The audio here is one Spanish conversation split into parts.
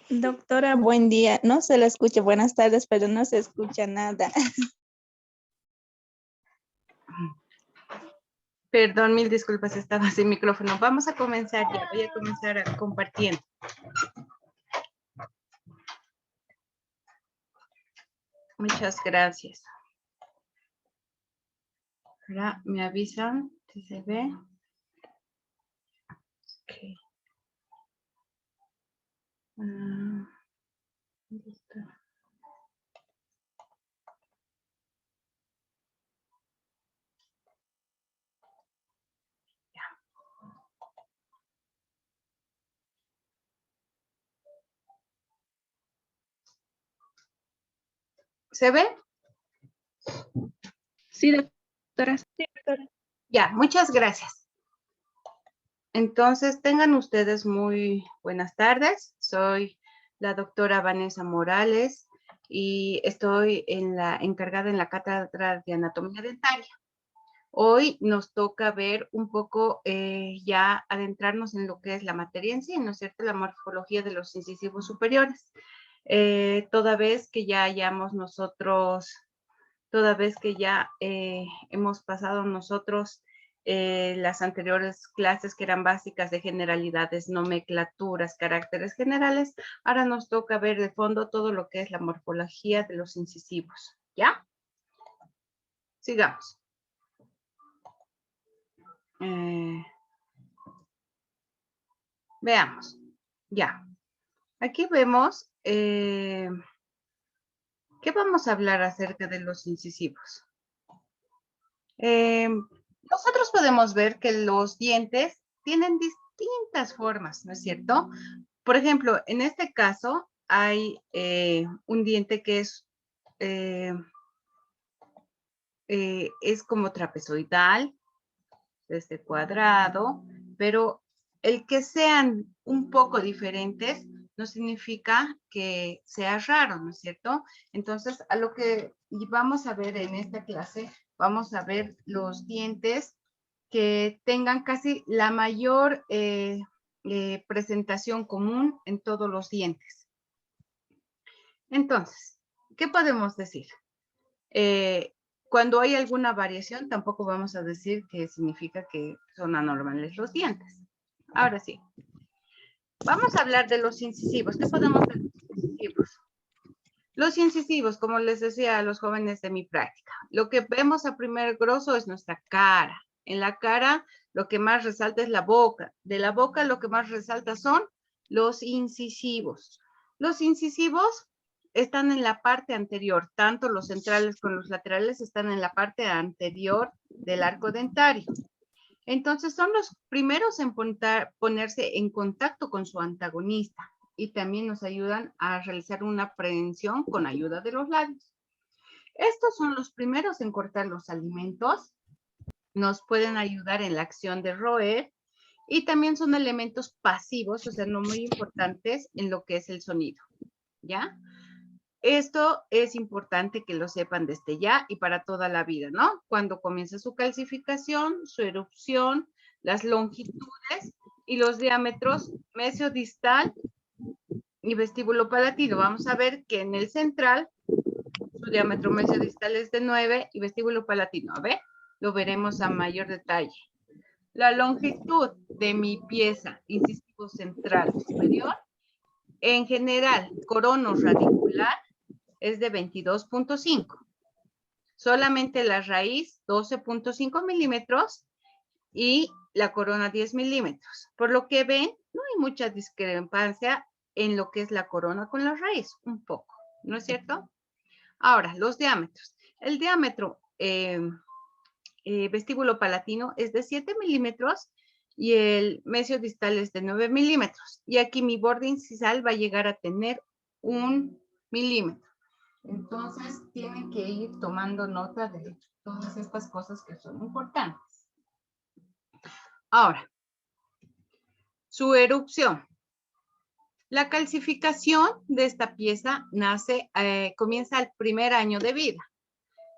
Doctora, buen día. No se la escucha. Buenas tardes, pero no se escucha nada. Perdón, mil disculpas, estaba sin micrófono. Vamos a comenzar ya. Voy a comenzar compartiendo. Muchas gracias. Ahora me avisan si se ve. Ok. ¿Dónde está? ¿Se ve? Sí, doctora. Sí, doctora. Ya, muchas gracias. Entonces, tengan ustedes muy buenas tardes. Soy la doctora Vanessa Morales y estoy encargada en la Cátedra de Anatomía Dentaria. Hoy nos toca ver un poco, ya adentrarnos en lo que es la materia en sí, ¿no es cierto? La morfología de los incisivos superiores. Toda vez que ya hemos pasado nosotros las anteriores clases que eran básicas de generalidades, nomenclaturas, caracteres generales, ahora nos toca ver de fondo todo lo que es la morfología de los incisivos, ¿ya? Sigamos. Veamos. Ya. Aquí vemos ¿qué vamos a hablar acerca de los incisivos? Nosotros podemos ver que los dientes tienen distintas formas, ¿no es cierto? Por ejemplo, en este caso hay un diente que es como trapezoidal, este cuadrado, pero el que sean un poco diferentes no significa que sea raro, ¿no es cierto? Entonces, a lo que vamos a ver en esta clase, vamos a ver los dientes que tengan casi la mayor presentación común en todos los dientes. Entonces, ¿qué podemos decir? Cuando hay alguna variación, tampoco vamos a decir que significa que son anormales los dientes. Ahora sí. Vamos a hablar de los incisivos. ¿Qué podemos ver de los incisivos? Los incisivos, como les decía a los jóvenes de mi práctica, lo que vemos a primer grosso es nuestra cara. En la cara, lo que más resalta es la boca. De la boca, lo que más resalta son los incisivos. Los incisivos están en la parte anterior, tanto los centrales como los laterales están en la parte anterior del arco dentario. Entonces son los primeros en ponerse en contacto con su antagonista y también nos ayudan a realizar una prevención con ayuda de los labios. Estos son los primeros en cortar los alimentos, nos pueden ayudar en la acción de roer y también son elementos pasivos, o sea, no muy importantes en lo que es el sonido, ¿ya? Esto es importante que lo sepan desde ya y para toda la vida, ¿no? Cuando comienza su calcificación, su erupción, las longitudes y los diámetros mesiodistal y vestíbulo palatino. Vamos a ver que en el central, su diámetro mesiodistal es de 9 y vestíbulo palatino. A ver, lo veremos a mayor detalle. La longitud de mi pieza incisivo central superior, en general, corono radicular, es de 22.5. Solamente la raíz 12.5 milímetros y la corona 10 milímetros. Por lo que ven, no hay mucha discrepancia en lo que es la corona con la raíz, un poco, ¿no es cierto? Ahora, los diámetros. El diámetro vestíbulo palatino es de 7 milímetros y el mesiodistal es de 9 milímetros. Y aquí mi borde incisal va a llegar a tener 1 milímetro. Entonces, tienen que ir tomando nota de todas estas cosas que son importantes. Ahora, su erupción. La calcificación de esta pieza comienza al primer año de vida.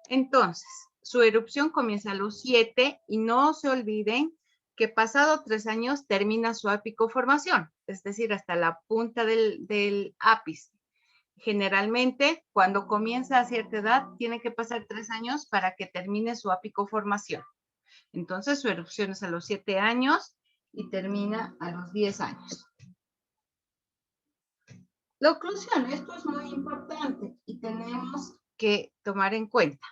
Entonces, su erupción comienza a los 7 y no se olviden que pasado 3 años termina su apicoformación, es decir, hasta la punta del ápice. Generalmente, cuando comienza a cierta edad, tiene que pasar 3 años para que termine su apicoformación. Entonces, su erupción es a los 7 años y termina a los 10 años. La oclusión, esto es muy importante y tenemos que tomar en cuenta.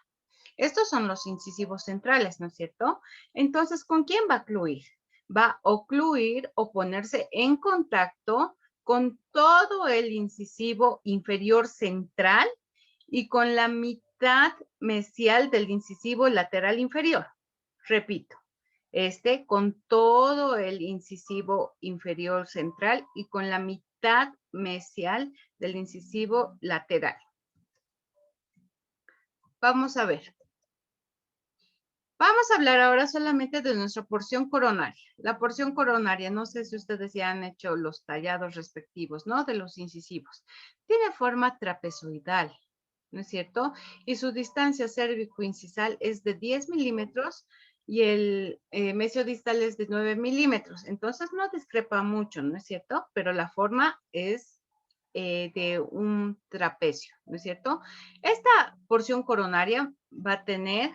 Estos son los incisivos centrales, ¿no es cierto? Entonces, ¿con quién va a ocluir? Va a ocluir o ponerse en contacto con todo el incisivo inferior central y con la mitad mesial del incisivo lateral inferior. Repito, con todo el incisivo inferior central y con la mitad mesial del incisivo lateral. Vamos a ver. Vamos a hablar ahora solamente de nuestra porción coronaria. La porción coronaria, no sé si ustedes ya han hecho los tallados respectivos, ¿no? De los incisivos. Tiene forma trapezoidal, ¿no es cierto? Y su distancia cérvico-incisal es de 10 milímetros y el mesiodistal es de 9 milímetros. Entonces no discrepa mucho, ¿no es cierto? Pero la forma es de un trapecio, ¿no es cierto? Esta porción coronaria va a tener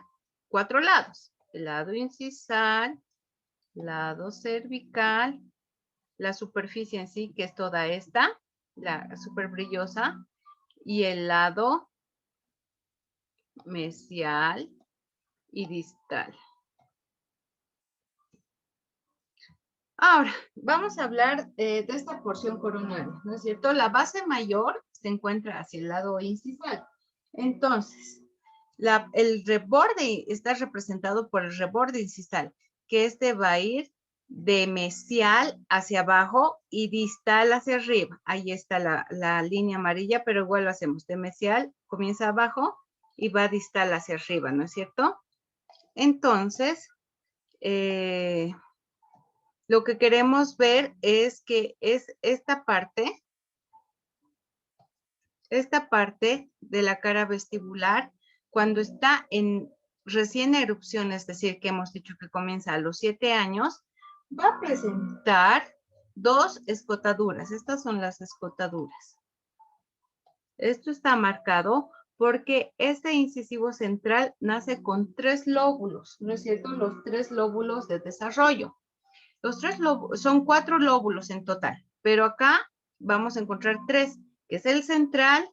4 lados: el lado incisal, lado cervical, la superficie en sí, que es toda esta, la súper brillosa, y el lado mesial y distal. Ahora, vamos a hablar de esta porción coronaria, ¿no es cierto? La base mayor se encuentra hacia el lado incisal. Entonces, el reborde está representado por el reborde incisal, que va a ir de mesial hacia abajo y distal hacia arriba. Ahí está la línea amarilla, pero igual lo hacemos. De mesial comienza abajo y va distal hacia arriba, ¿no es cierto? Entonces, lo que queremos ver es que es esta parte de la cara vestibular, cuando está en recién erupción, es decir, que hemos dicho que comienza a los 7 años, va a presentar 2 escotaduras. Estas son las escotaduras. Esto está marcado porque este incisivo central nace con 3 lóbulos, ¿no es cierto? Los 3 lóbulos de desarrollo. Los 3 lóbulos, son 4 lóbulos en total, pero acá vamos a encontrar 3, que es el central,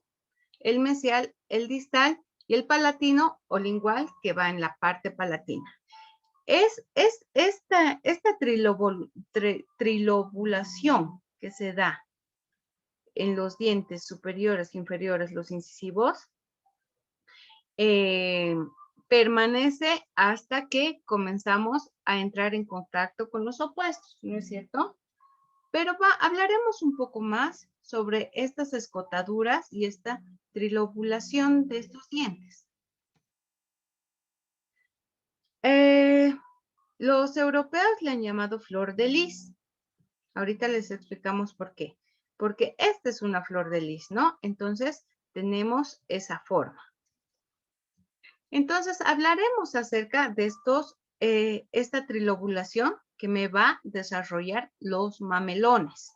el mesial, el distal y el palatino o lingual, que va en la parte palatina. Esta trilobulación que se da en los dientes superiores e inferiores, los incisivos, permanece hasta que comenzamos a entrar en contacto con los opuestos, ¿no es cierto? Pero hablaremos un poco más sobre estas escotaduras y esta trilobulación de estos dientes. Los europeos le han llamado flor de lis. Ahorita les explicamos por qué. Porque esta es una flor de lis, ¿no? Entonces, tenemos esa forma. Entonces, hablaremos acerca de esta trilobulación que me va a desarrollar los mamelones,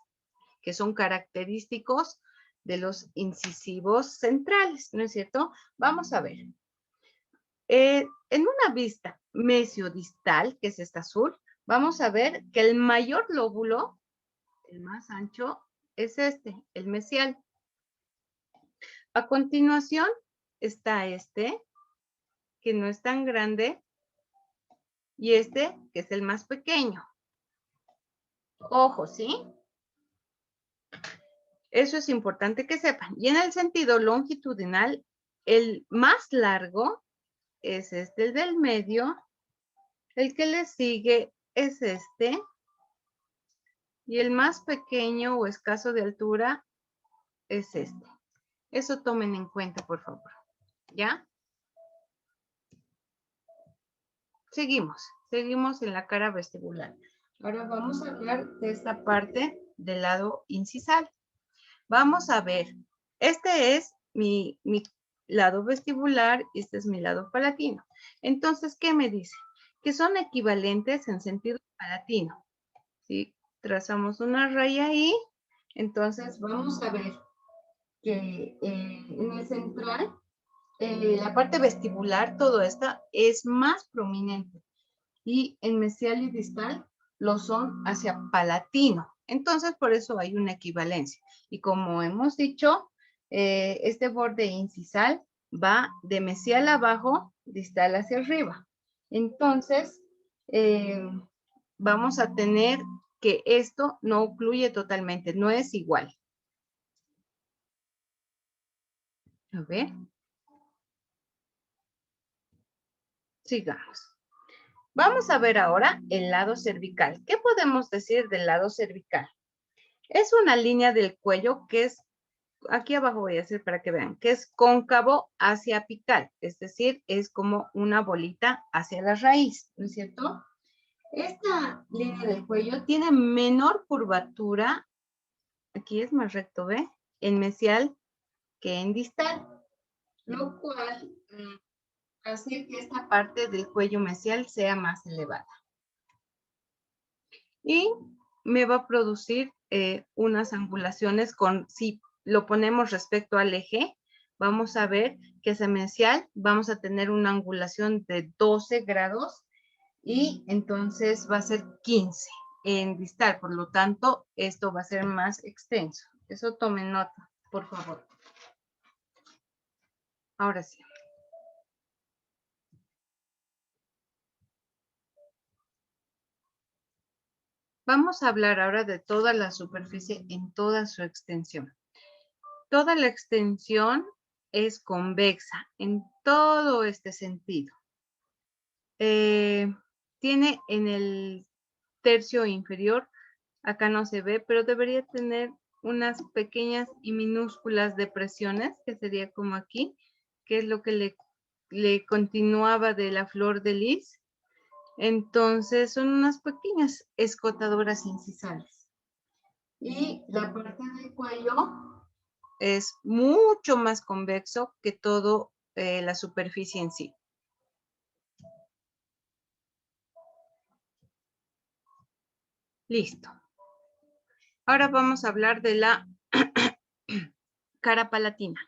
que son característicos de los incisivos centrales, ¿no es cierto? Vamos a ver. En una vista mesiodistal, que es esta azul, vamos a ver que el mayor lóbulo, el más ancho, es el mesial. A continuación está que no es tan grande, y que es el más pequeño. Ojo, ¿sí? Eso es importante que sepan. Y en el sentido longitudinal, el más largo es el del medio, el que le sigue es y el más pequeño o escaso de altura es Eso tomen en cuenta, por favor. ¿Ya? Seguimos en la cara vestibular. Ahora vamos a hablar de esta parte del lado incisal. Vamos a ver, este es mi lado vestibular y este es mi lado palatino. Entonces, ¿qué me dice? que son equivalentes en sentido palatino. Si trazamos una raya ahí, entonces vamos a ver que en el central, la parte vestibular, todo esto es más prominente y en mesial y distal lo son hacia palatino. Entonces, por eso hay una equivalencia. Y como hemos dicho, este borde incisal va de mesial abajo, distal hacia arriba. Entonces, vamos a tener que esto no ocluye totalmente, no es igual. A ver. Sigamos. Vamos a ver ahora el lado cervical. ¿Qué podemos decir del lado cervical? Es una línea del cuello que es, aquí abajo voy a hacer para que vean, que es cóncavo hacia apical, es decir, es como una bolita hacia la raíz, ¿no es cierto? Esta línea del cuello tiene menor curvatura, aquí es más recto, ¿ve? En mesial que en distal, lo cual hace que esta parte del cuello mesial sea más elevada. Y me va a producir unas angulaciones con, si lo ponemos respecto al eje, vamos a ver que ese mesial vamos a tener una angulación de 12 grados y entonces va a ser 15 en distal, por lo tanto, esto va a ser más extenso. Eso tomen nota, por favor. Ahora sí. Vamos a hablar ahora de toda la superficie en toda su extensión. Toda la extensión es convexa en todo este sentido. Tiene en el tercio inferior, acá no se ve, pero debería tener unas pequeñas y minúsculas depresiones, que sería como aquí, que es lo que le continuaba de la flor de lis. Entonces son unas pequeñas escotadoras incisales. Y la parte del cuello es mucho más convexo que todo la superficie en sí. Listo. Ahora vamos a hablar de la cara palatina.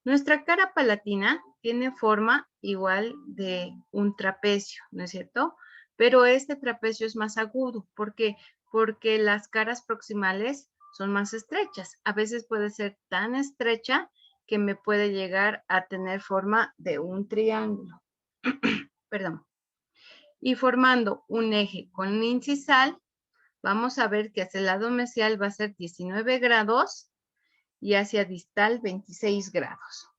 Nuestra cara palatina tiene forma igual de un trapecio, ¿no es cierto? Pero este trapecio es más agudo. ¿Por qué? Porque las caras proximales son más estrechas. A veces puede ser tan estrecha que me puede llegar a tener forma de un triángulo. Perdón. Y formando un eje con un incisal, vamos a ver que hacia el lado mesial va a ser 19 grados y hacia distal 26 grados.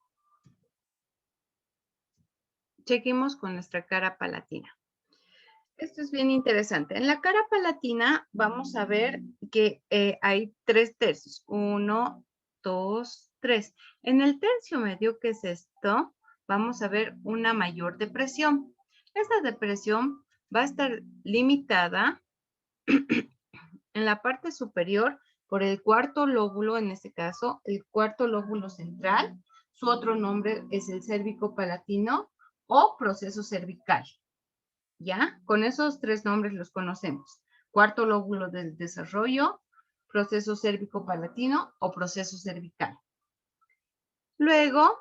Chequemos con nuestra cara palatina. Esto es bien interesante. En la cara palatina vamos a ver que hay 3 tercios. 1, 2, 3. En el tercio medio, que es esto, vamos a ver una mayor depresión. Esta depresión va a estar limitada en la parte superior por el cuarto lóbulo, en este caso, el cuarto lóbulo central. Su otro nombre es el cérvico palatino o proceso cervical. ¿Ya? Con esos 3 nombres los conocemos. Cuarto lóbulo del desarrollo, proceso cérvico palatino o proceso cervical. Luego,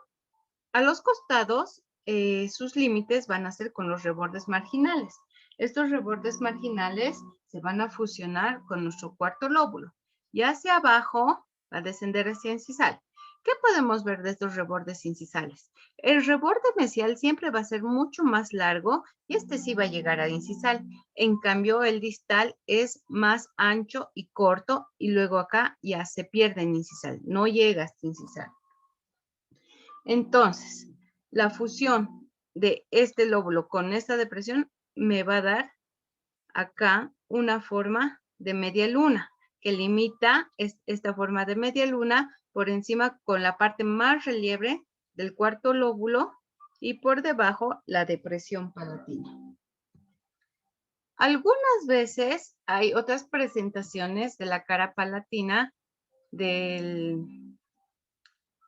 a los costados, sus límites van a ser con los rebordes marginales. Estos rebordes marginales se van a fusionar con nuestro cuarto lóbulo. Y hacia abajo va a descender hacia incisal. ¿Qué podemos ver de estos rebordes incisales? El reborde mesial siempre va a ser mucho más largo y este sí va a llegar a incisal. En cambio, el distal es más ancho y corto y luego acá ya se pierde en incisal. No llega hasta incisal. Entonces, la fusión de este lóbulo con esta depresión me va a dar acá una forma de media luna que limita esta forma de media luna por encima con la parte más relieve del cuarto lóbulo y por debajo la depresión palatina. Algunas veces hay otras presentaciones de la cara palatina en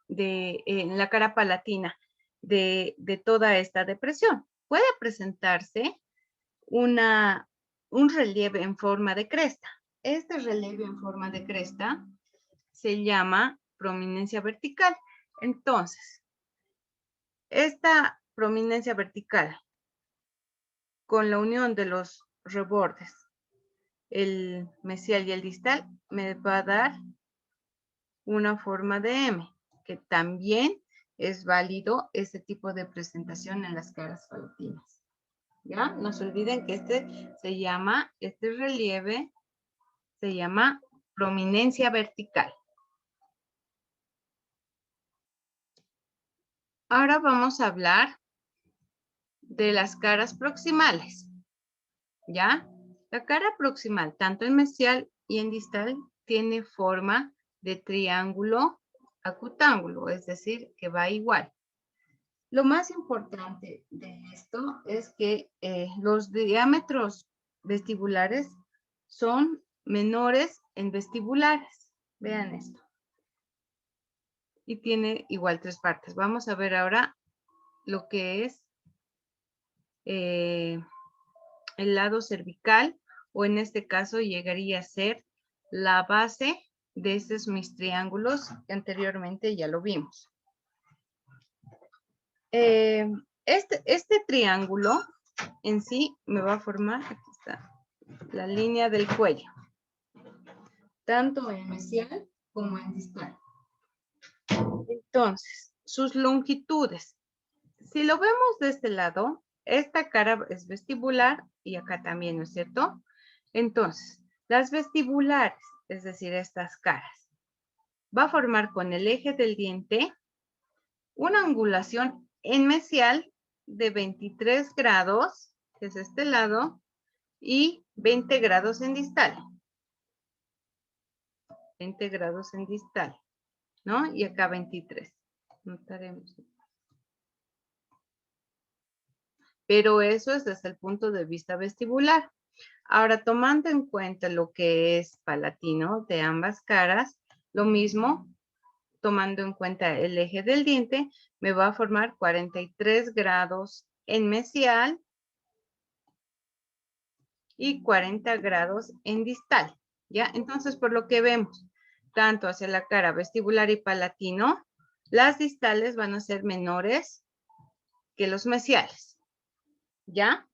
la cara palatina de toda esta depresión. Puede presentarse un relieve en forma de cresta. Este relieve en forma de cresta se llama prominencia vertical. Entonces, esta prominencia vertical con la unión de los rebordes, el mesial y el distal, me va a dar una forma de M, que también es válido este tipo de presentación en las caras palatinas. ¿Ya? No se olviden que este relieve se llama prominencia vertical. Ahora vamos a hablar de las caras proximales. ¿Ya? La cara proximal, tanto en mesial y en distal, tiene forma de triángulo acutángulo, es decir, que va igual. Lo más importante de esto es que los diámetros vestibulares son menores en vestibulares. Vean esto. Y tiene igual 3 partes. Vamos a ver ahora lo que es el lado cervical, o en este caso llegaría a ser la base de estos mis triángulos que anteriormente ya lo vimos. Este triángulo en sí me va a formar, aquí está, la línea del cuello, tanto en mesial como en distal. Entonces, sus longitudes. Si lo vemos de este lado, esta cara es vestibular y acá también, ¿no es cierto? Entonces, las vestibulares, es decir, estas caras, va a formar con el eje del diente una angulación en mesial de 23 grados, que es este lado, y 20 grados en distal. 20 grados en distal, ¿no? Y acá 23. Notaremos. Pero eso es desde el punto de vista vestibular. Ahora, tomando en cuenta lo que es palatino de ambas caras, lo mismo, tomando en cuenta el eje del diente, me va a formar 43 grados en mesial y 40 grados en distal, ¿ya? Entonces, por lo que vemos, tanto hacia la cara vestibular y palatino, las distales van a ser menores que los mesiales, ¿ya?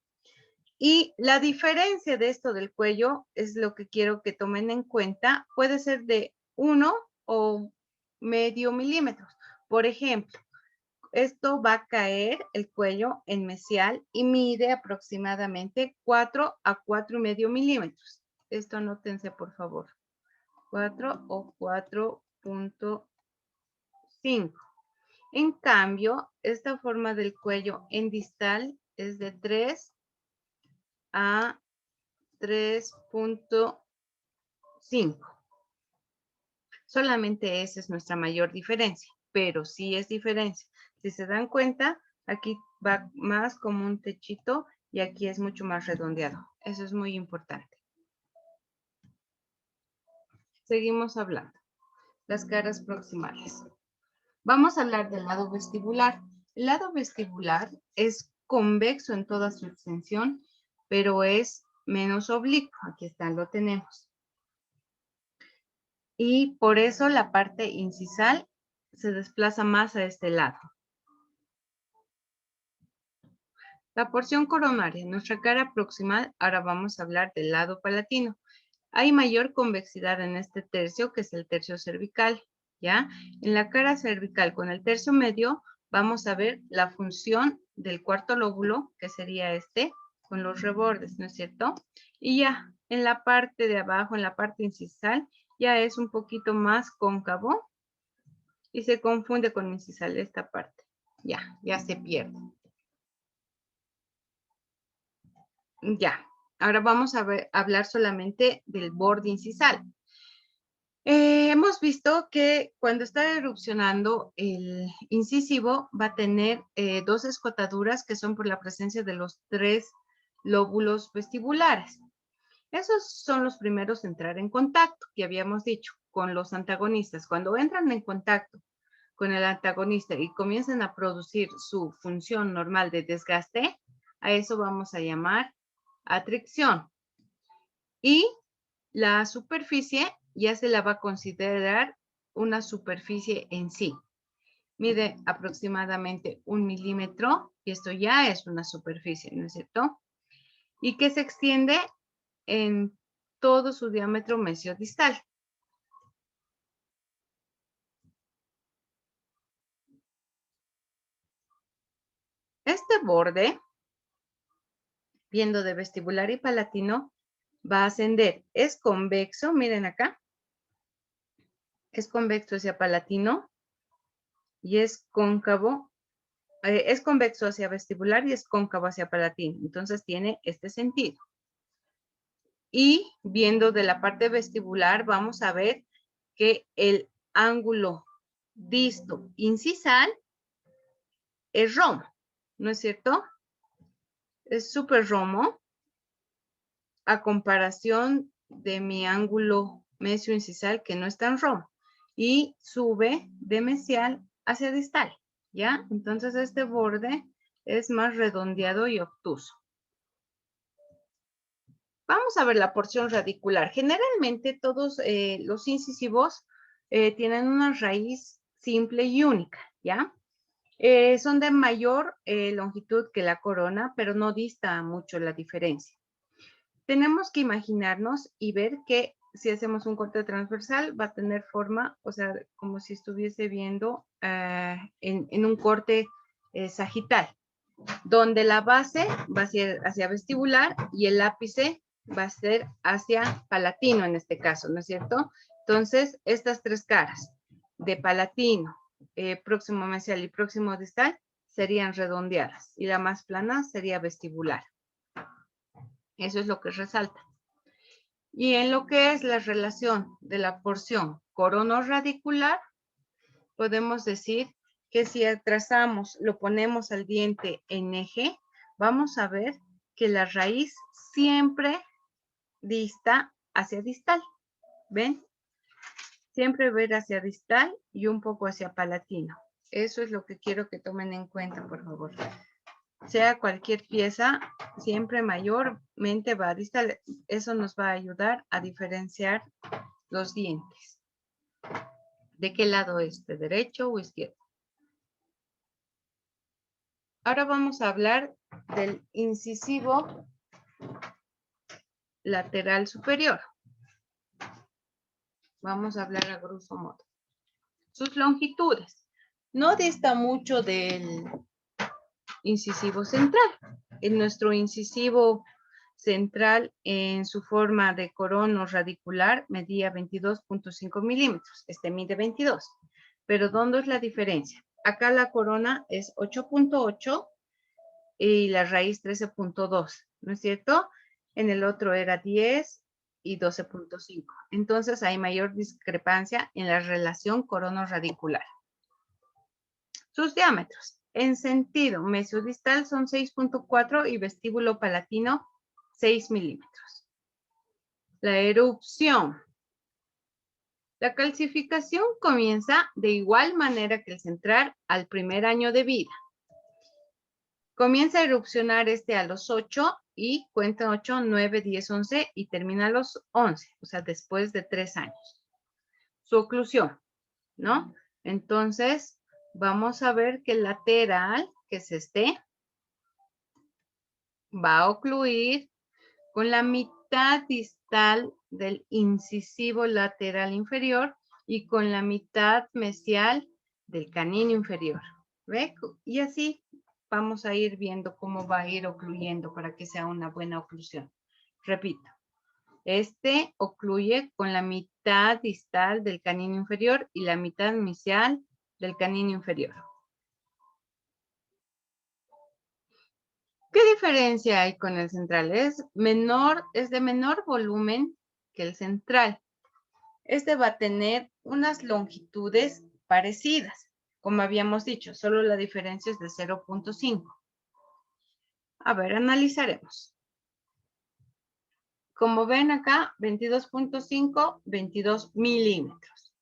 Y la diferencia de esto del cuello es lo que quiero que tomen en cuenta. Puede ser de 1 o medio milímetros. Por ejemplo, esto va a caer el cuello en mesial y mide aproximadamente 4 a 4,5 milímetros. Esto anótense, por favor. 4 o 4,5. En cambio, esta forma del cuello en distal es de 3 a 3,5. Solamente esa es nuestra mayor diferencia, pero sí es diferencia. Si se dan cuenta, aquí va más como un techito y aquí es mucho más redondeado. Eso es muy importante. Seguimos hablando. Las caras proximales. Vamos a hablar del lado vestibular. El lado vestibular es convexo en toda su extensión, pero es menos oblicuo. Aquí está, lo tenemos. Y por eso la parte incisal se desplaza más a este lado. La porción coronaria, nuestra cara proximal, ahora vamos a hablar del lado palatino. Hay mayor convexidad en este tercio, que es el tercio cervical, ¿ya? En la cara cervical con el tercio medio vamos a ver la función del cuarto lóbulo, que sería este, con los rebordes, ¿no es cierto? Y ya en la parte de abajo, en la parte incisal, ya es un poquito más cóncavo y se confunde con incisal esta parte. Ya se pierde. Ya, ahora vamos a hablar solamente del borde incisal. Hemos visto que cuando está erupcionando el incisivo va a tener 2 escotaduras que son por la presencia de los 3 lóbulos vestibulares. Esos son los primeros en entrar en contacto, que habíamos dicho, con los antagonistas. Cuando entran en contacto con el antagonista y comienzan a producir su función normal de desgaste, a eso vamos a llamar atracción. Y la superficie ya se la va a considerar una superficie en sí. Mide aproximadamente 1 milímetro y esto ya es una superficie, ¿no es cierto? Y que se extiende en todo su diámetro mesiodistal. Este borde, viendo de vestibular y palatino, va a ascender. Es convexo, miren acá. Es convexo hacia palatino y es cóncavo. Es convexo hacia vestibular y es cóncavo hacia palatino. Entonces tiene este sentido. Y viendo de la parte vestibular, vamos a ver que el ángulo disto-incisal es romo, ¿no es cierto? Es súper romo a comparación de mi ángulo mesio-incisal que no es tan romo y sube de mesial hacia distal, ¿ya? Entonces este borde es más redondeado y obtuso. Vamos a ver la porción radicular. Generalmente todos los incisivos tienen una raíz simple y única, ¿ya? Son de mayor longitud que la corona, pero no dista mucho la diferencia. Tenemos que imaginarnos y ver que si hacemos un corte transversal va a tener forma, o sea, como si estuviese viendo en un corte sagital, donde la base va a ser hacia vestibular y el ápice va a ser hacia palatino en este caso, ¿no es cierto? Entonces, estas tres caras de palatino, próximo mesial y próximo distal serían redondeadas y la más plana sería vestibular. Eso es lo que resalta. Y en lo que es la relación de la porción coronorradicular, podemos decir que si trazamos, lo ponemos al diente en eje, vamos a ver que la raíz siempre dista hacia distal. ¿Ven? Siempre ver hacia distal y un poco hacia palatino. Eso es lo que quiero que tomen en cuenta, por favor. Sea cualquier pieza, siempre mayormente va a distal. Eso nos va a ayudar a diferenciar los dientes. ¿De qué lado es? ¿De derecho o izquierdo? Ahora vamos a hablar del incisivo lateral superior. Vamos a hablar a grosso modo. Sus longitudes. No dista mucho del incisivo central. En nuestro incisivo central, en su forma de corono radicular, medía 22.5 milímetros. Este mide 22. Pero ¿dónde es la diferencia? Acá la corona es 8.8 y la raíz 13.2, ¿no es cierto? En el otro era 10 y 12.5. Entonces hay mayor discrepancia en la relación corono-radicular. Sus diámetros. En sentido mesiodistal son 6.4 y vestíbulo palatino 6 milímetros. La erupción. La calcificación comienza de igual manera que el central al primer año de vida. Comienza a erupcionar a los 8 y cuenta 8, 9, 10, 11 y termina a los 11, o sea, después de 3 años. Su oclusión, ¿no? Entonces, vamos a ver que el lateral, que es va a ocluir con la mitad distal del incisivo lateral inferior y con la mitad mesial del canino inferior. ¿Ve? Y así vamos a ir viendo cómo va a ir ocluyendo para que sea una buena oclusión. Repito, ocluye con la mitad distal del canino inferior y la mitad mesial del canino inferior. ¿Qué diferencia hay con el central? Es de menor volumen que el central. Va a tener unas longitudes parecidas, como habíamos dicho, solo la diferencia es de 0.5. A ver, analizaremos. Como ven acá, 22.5, 22 milímetros.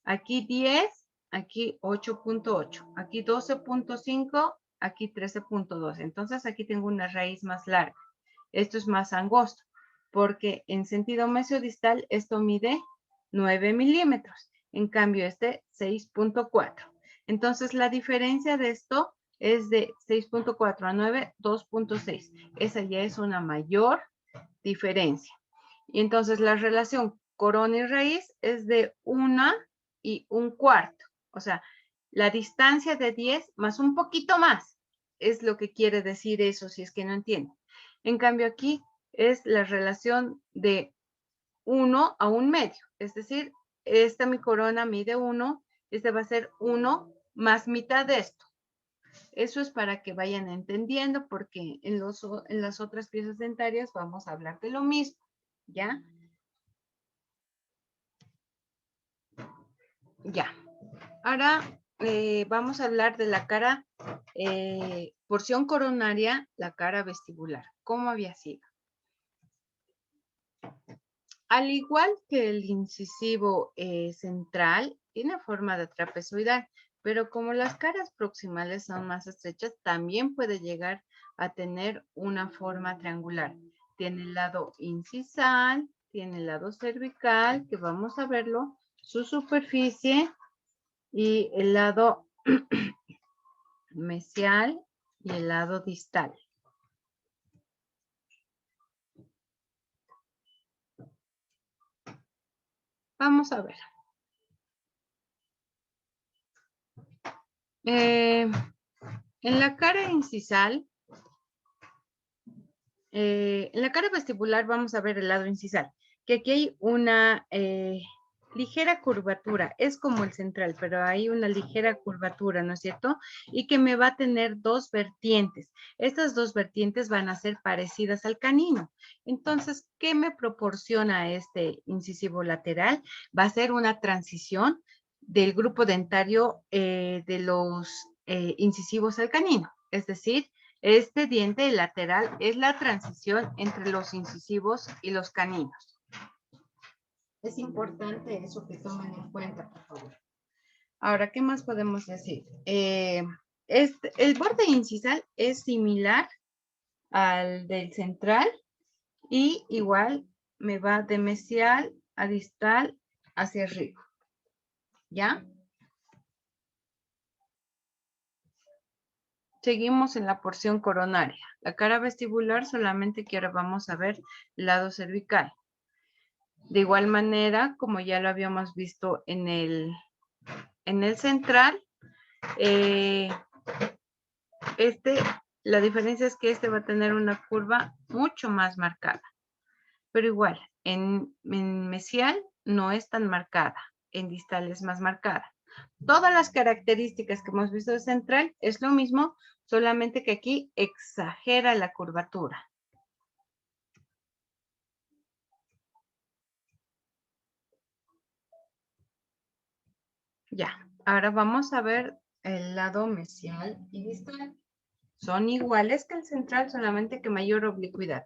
Aquí 10, aquí 8.8, aquí 12.5, aquí 13.2. Entonces aquí tengo una raíz más larga. Esto es más angosto, porque en sentido mesiodistal esto mide 9 milímetros. En cambio, este 6.4. Entonces, la diferencia de esto es de 6.4 a 9, 2.6. Esa ya es una mayor diferencia. Y entonces la relación corona y raíz es de 1 y 1/4. O sea, la distancia de 10 más un poquito más es lo que quiere decir eso, si es que no entienden. En cambio aquí es la relación de 1 a 1/2. Es decir, esta mi corona mide 1, este va a ser 1 más mitad de esto. Eso es para que vayan entendiendo, porque en las otras piezas dentarias vamos a hablar de lo mismo, ¿ya? Ya. Ahora vamos a hablar de la cara, porción coronaria, la cara vestibular. ¿Cómo había sido? Al igual que el incisivo central, tiene forma de trapezoidal, pero como las caras proximales son más estrechas, también puede llegar a tener una forma triangular. Tiene el lado incisal, tiene el lado cervical, que vamos a verlo, su superficie y el lado mesial y el lado distal. Vamos a ver. En la cara incisal, en la cara vestibular vamos a ver el lado incisal, que aquí hay una ligera curvatura, es como el central, pero hay una ligera curvatura, ¿no es cierto? Y que me va a tener dos vertientes. Estas dos vertientes van a ser parecidas al canino. Entonces, ¿qué me proporciona este incisivo lateral? Va a ser una transición del grupo dentario de los incisivos al canino, es decir, este diente lateral es la transición entre los incisivos y los caninos. Es importante eso que tomen en cuenta, por favor. Ahora, ¿qué más podemos decir? El borde incisal es similar al del central y igual me va de mesial a distal hacia arriba. ¿Ya? Seguimos en la porción coronaria. La cara vestibular solamente que ahora vamos a ver el lado cervical. De igual manera, como ya lo habíamos visto en el central, la diferencia es que este va a tener una curva mucho más marcada. Pero igual, en mesial no es tan marcada, en distal es más marcada. Todas las características que hemos visto de central es lo mismo, solamente que aquí exagera la curvatura. Ya, ahora vamos a ver el lado mesial y distal. Son iguales que el central, solamente que mayor oblicuidad.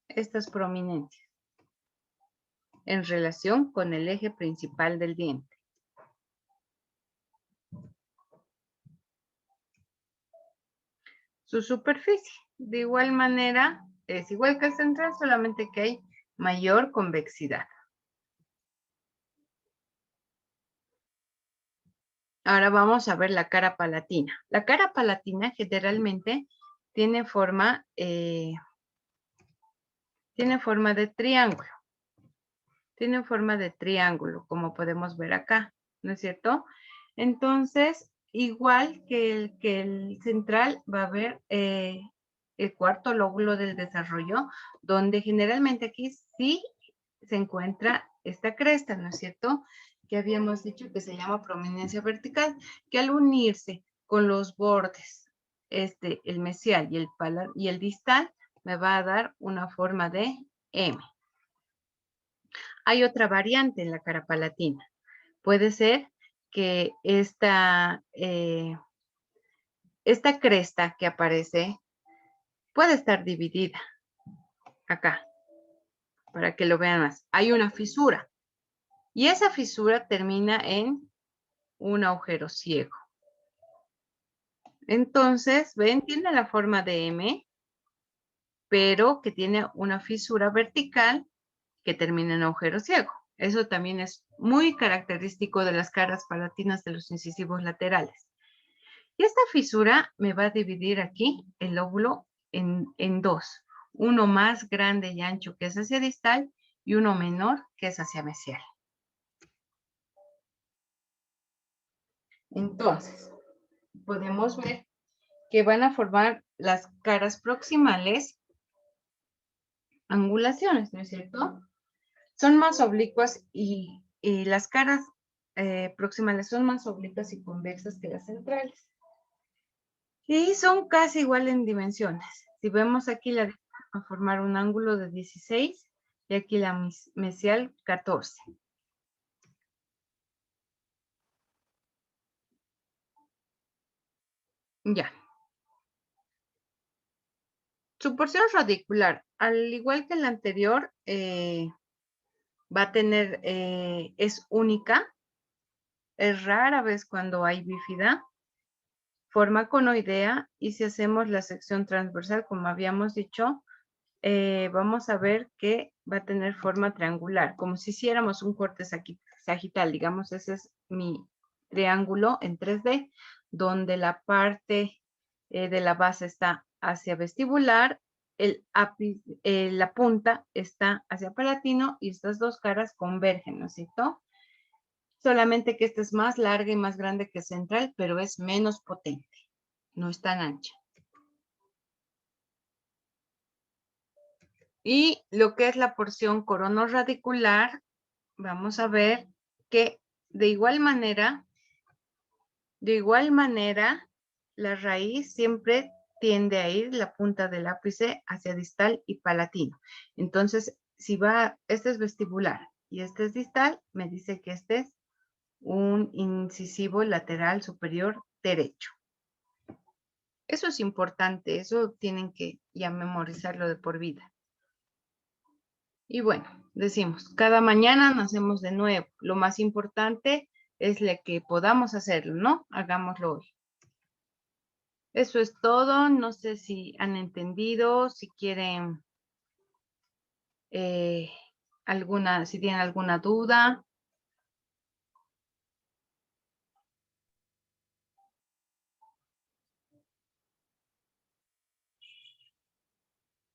Estas prominencias en relación con el eje principal del diente. Su superficie, de igual manera, es igual que el central, solamente que hay mayor convexidad. Ahora vamos a ver la cara palatina. La cara palatina generalmente tiene forma de triángulo. Tiene forma de triángulo, como podemos ver acá, ¿no es cierto? Entonces, igual que el central, va a haber el cuarto lóbulo del desarrollo, donde generalmente aquí sí se encuentra esta cresta, ¿no es cierto? Que habíamos dicho que se llama prominencia vertical, que al unirse con los bordes, el mesial y el distal, me va a dar una forma de M. Hay otra variante en la cara palatina. Puede ser que esta cresta que aparece puede estar dividida acá, para que lo vean más. Hay una fisura y esa fisura termina en un agujero ciego. Entonces, ven, tiene la forma de M, pero que tiene una fisura vertical que termina en agujero ciego. Eso también es muy característico de las caras palatinas de los incisivos laterales. Y esta fisura me va a dividir aquí el lóbulo en dos. Uno más grande y ancho que es hacia distal y uno menor que es hacia mesial. Entonces, podemos ver que van a formar las caras proximales angulaciones, ¿no es cierto? Son más oblicuas y las caras proximales son más oblicuas y convexas que las centrales. Y son casi igual en dimensiones. Si vemos aquí la va a formar un ángulo de 16 y aquí la mesial 14. Ya. Su porción radicular, al igual que la anterior, va a tener, es única. Es rara vez cuando hay bífida. Forma conoidea y si hacemos la sección transversal, como habíamos dicho, vamos a ver que va a tener forma triangular, como si hiciéramos un corte sagital, digamos, ese es mi triángulo en 3D, donde la parte de la base está hacia vestibular, la punta está hacia palatino y estas dos caras convergen, ¿no es cierto? Solamente que esta es más larga y más grande que central, pero es menos potente, no es tan ancha. Y lo que es la porción coronorradicular, vamos a ver que de igual manera, la raíz siempre tiende a ir la punta del ápice hacia distal y palatino. Entonces, si va, este es vestibular y este es distal, me dice que este es un incisivo lateral superior derecho. Eso es importante, eso tienen que ya memorizarlo de por vida. Y bueno, decimos, cada mañana nacemos de nuevo. Lo más importante es que podamos hacerlo, ¿no? Hagámoslo hoy. Eso es todo. No sé si han entendido, si quieren si tienen alguna duda.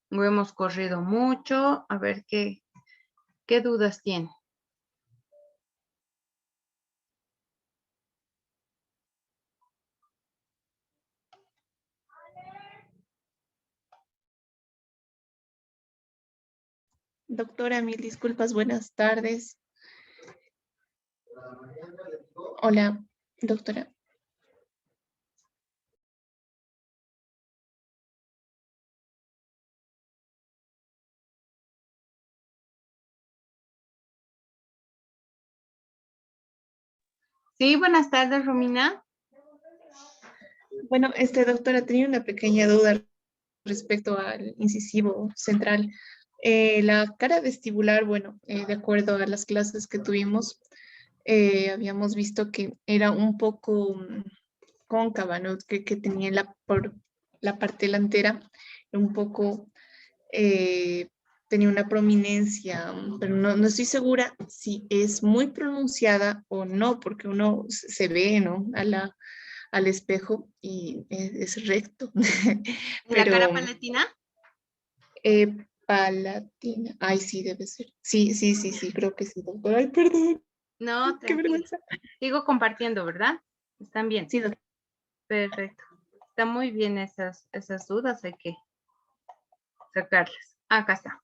Lo hemos corrido mucho. A ver qué dudas tienen. Doctora, mil disculpas, buenas tardes. Hola, doctora. Sí, buenas tardes, Romina. Bueno, doctora, tenía una pequeña duda respecto al incisivo central. La cara vestibular, bueno, de acuerdo a las clases que tuvimos, habíamos visto que era un poco cóncava, ¿no? Que tenía por la parte delantera un poco, tenía una prominencia, pero no estoy segura si es muy pronunciada o no, porque uno se ve, ¿no? Al espejo y es recto. ¿La cara Pero palatina? palatina, ay, sí, debe ser. Sí, creo que sí, doctora. Ay, perdón, No, qué tranquila. vergüenza. Sigo compartiendo, ¿verdad? ¿Están bien? Sí, doctora. Perfecto. Están muy bien esas dudas, hay que sacarlas. Acá está.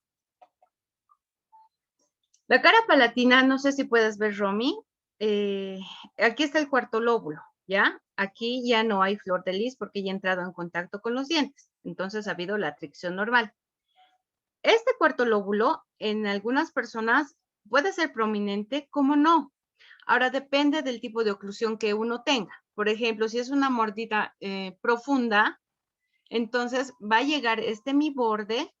La cara palatina, no sé si puedes ver, Romy. Aquí está el cuarto lóbulo, ¿ya? Aquí ya no hay flor de lis porque ya ha entrado en contacto con los dientes. Entonces ha habido la tricción normal. Este cuarto lóbulo en algunas personas puede ser prominente, como no. Ahora depende del tipo de oclusión que uno tenga. Por ejemplo, si es una mordida profunda, entonces va a llegar mi borde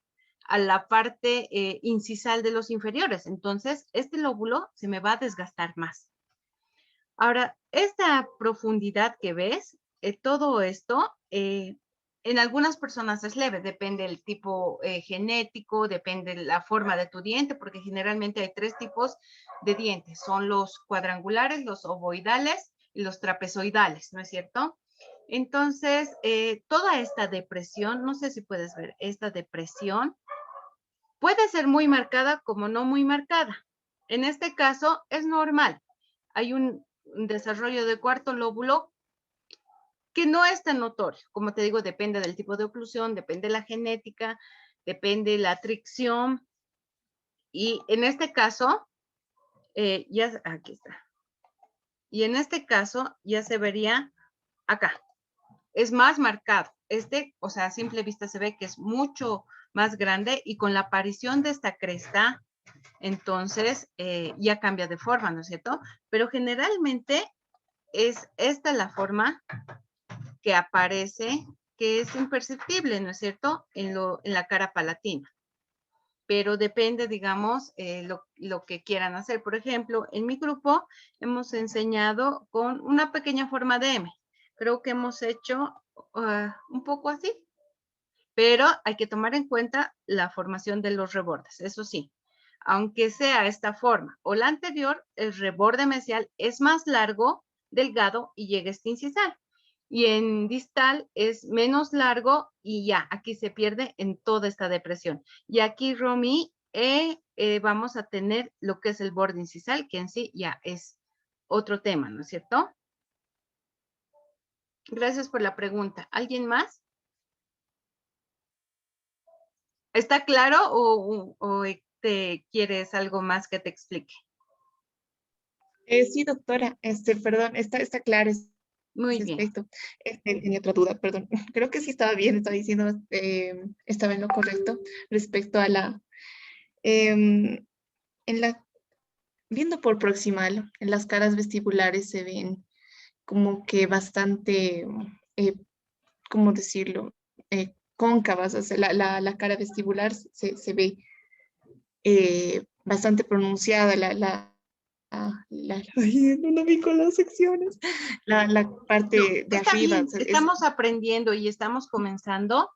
a la parte incisal de los inferiores. Entonces, este lóbulo se me va a desgastar más. Ahora, esta profundidad que ves, todo esto En algunas personas es leve, depende del tipo genético, depende de la forma de tu diente, porque generalmente hay 3 tipos de dientes. Son los cuadrangulares, los ovoidales y los trapezoidales, ¿no es cierto? Entonces, toda esta depresión, no sé si puedes ver, esta depresión puede ser muy marcada como no muy marcada. En este caso, es normal. Hay un desarrollo de cuarto lóbulo que no es tan notorio. Como te digo, depende del tipo de oclusión, depende de la genética, depende de la tricción. Y en este caso, aquí está. Y en este caso ya se vería acá. Es más marcado. O sea, a simple vista se ve que es mucho más grande y con la aparición de esta cresta, entonces ya cambia de forma, ¿no es cierto? Pero generalmente es esta la forma que aparece, que es imperceptible, ¿no es cierto?, en la cara palatina. Pero depende, digamos, lo que quieran hacer. Por ejemplo, en mi grupo hemos enseñado con una pequeña forma de M. Creo que hemos hecho un poco así, pero hay que tomar en cuenta la formación de los rebordes, eso sí. Aunque sea esta forma o la anterior, el reborde mesial es más largo, delgado y llega a este incisal. Y en distal es menos largo y ya, aquí se pierde en toda esta depresión. Y aquí, Romy, vamos a tener lo que es el borde incisal, que en sí ya es otro tema, ¿no es cierto? Gracias por la pregunta. ¿Alguien más? ¿Está claro o te quieres algo más que te explique? Sí, doctora, perdón, está claro ese Muy bien. aspecto. Tenía otra duda, perdón. Creo que sí estaba bien, estaba diciendo, estaba en lo correcto respecto a em, en la, viendo por proximal, en las caras vestibulares se ven como que bastante, ¿cómo decirlo? Cóncavas, o sea, la cara vestibular se ve bastante pronunciada, ay, no vi con las secciones, la No, parte de está arriba, o bien, sea, estamos aprendiendo y estamos comenzando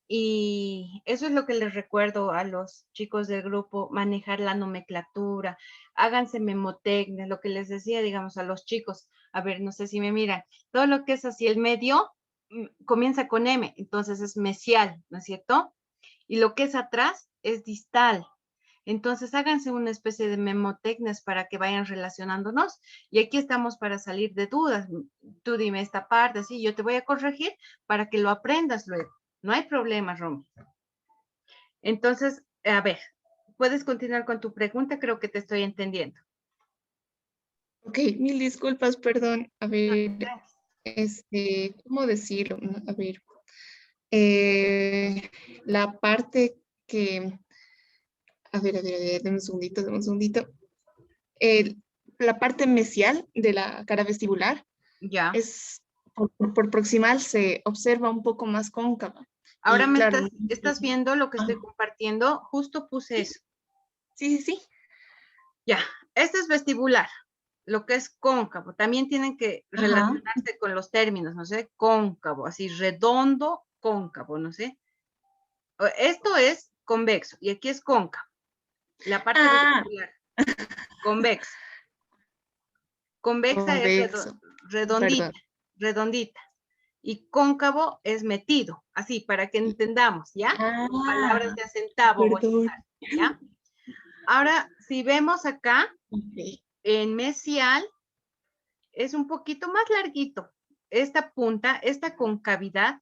y eso es lo que les recuerdo a los chicos del grupo, manejar la nomenclatura, háganse memotecnia, lo que les decía, digamos, a los chicos, a ver, no sé si me miran, todo lo que es así el medio comienza con M, entonces es mesial, ¿no es cierto? Y lo que es atrás es distal. Entonces, háganse una especie de memotecnias para que vayan relacionándonos. Y aquí estamos para salir de dudas. Tú dime esta parte, sí, yo te voy a corregir para que lo aprendas luego. No hay problema, Romy. Entonces, a ver, puedes continuar con tu pregunta, creo que te estoy entendiendo. ok, mil disculpas, perdón, a No, ver, tranqui. ¿cómo decirlo? A ver, la parte que, a ver, dame un segundito. El- la parte mesial de la cara vestibular Ya. es, por proximal se observa un poco más cóncava. Ahora Y me claro, estás viendo lo que ah, estoy compartiendo. Justo puse sí, eso. sí, sí, sí. Ya. Este es vestibular. Lo que es cóncavo. También tienen que Ajá. relacionarse con los términos, no sé, cóncavo, así redondo, cóncavo, no sé. Esto es convexo y aquí es cóncavo. La parte Ah, vestibular, convexa. Convexa es convexo, perdón. redondita, redondita. Y cóncavo es metido, así, para que entendamos, ¿ya? En palabras Ah, de centavo voy a perdón. usar, ¿ya? Ahora, si vemos acá, Ok. en mesial, es un poquito más larguito. Esta punta, esta concavidad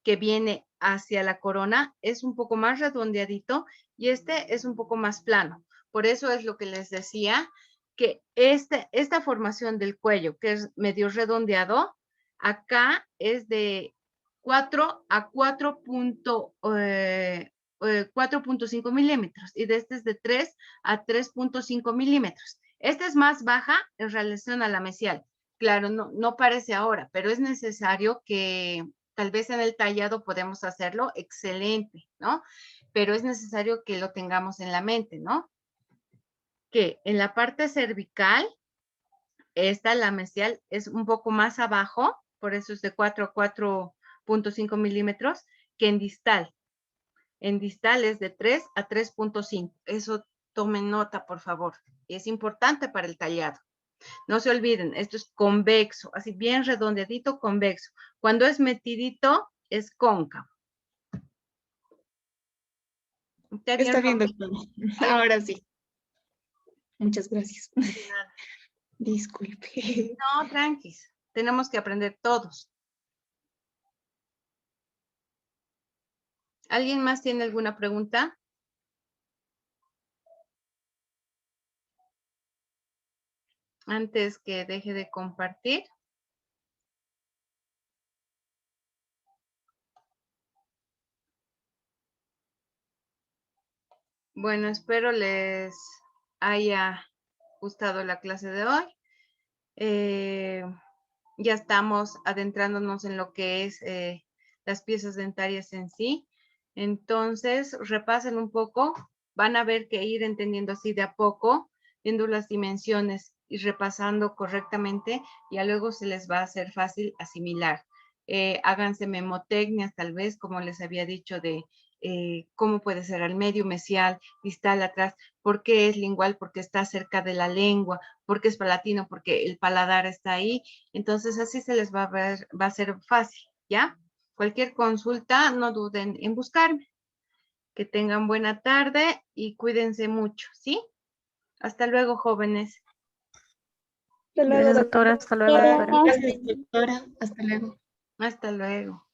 que viene hacia la corona es un poco más redondeadito y este es un poco más plano. Por eso es lo que les decía, que esta formación del cuello, que es medio redondeado, acá es de 4 a 4.5 milímetros y de este es de 3 a 3.5 milímetros. Esta es más baja en relación a la mesial. Claro, no parece ahora, pero es necesario que tal vez en el tallado podemos hacerlo excelente, ¿no? Pero es necesario que lo tengamos en la mente, ¿no? Que en la parte cervical, la mesial, es un poco más abajo, por eso es de 4 a 3.5 milímetros que en distal. En distal es de 3 a 3.5. Eso tomen nota, por favor. Es importante para el tallado. No se olviden, esto es convexo, así bien redondeadito, convexo. Cuando es metidito, es cóncavo. Está bien, doctora. Ahora sí. Muchas gracias. Disculpe. No, tranquis. Tenemos que aprender todos. ¿Alguien más tiene alguna pregunta? Antes que deje de compartir. Bueno, espero les haya gustado la clase de hoy. Ya estamos adentrándonos en lo que es las piezas dentarias en sí. Entonces, repasen un poco. Van a ver que ir entendiendo así de a poco, viendo las dimensiones y repasando correctamente, ya luego se les va a hacer fácil asimilar. Háganse memotecnias, tal vez, como les había dicho, de cómo puede ser al medio, mesial, distal, atrás, por qué es lingual, porque está cerca de la lengua, porque es palatino, porque el paladar está ahí. Entonces, así se les va a ser fácil, ¿ya? Cualquier consulta, no duden en buscarme. Que tengan buena tarde y cuídense mucho, ¿sí? Hasta luego, jóvenes. Hasta luego, Gracias, doctora. Hasta luego, doctora. Gracias, doctora. Hasta luego. Hasta luego.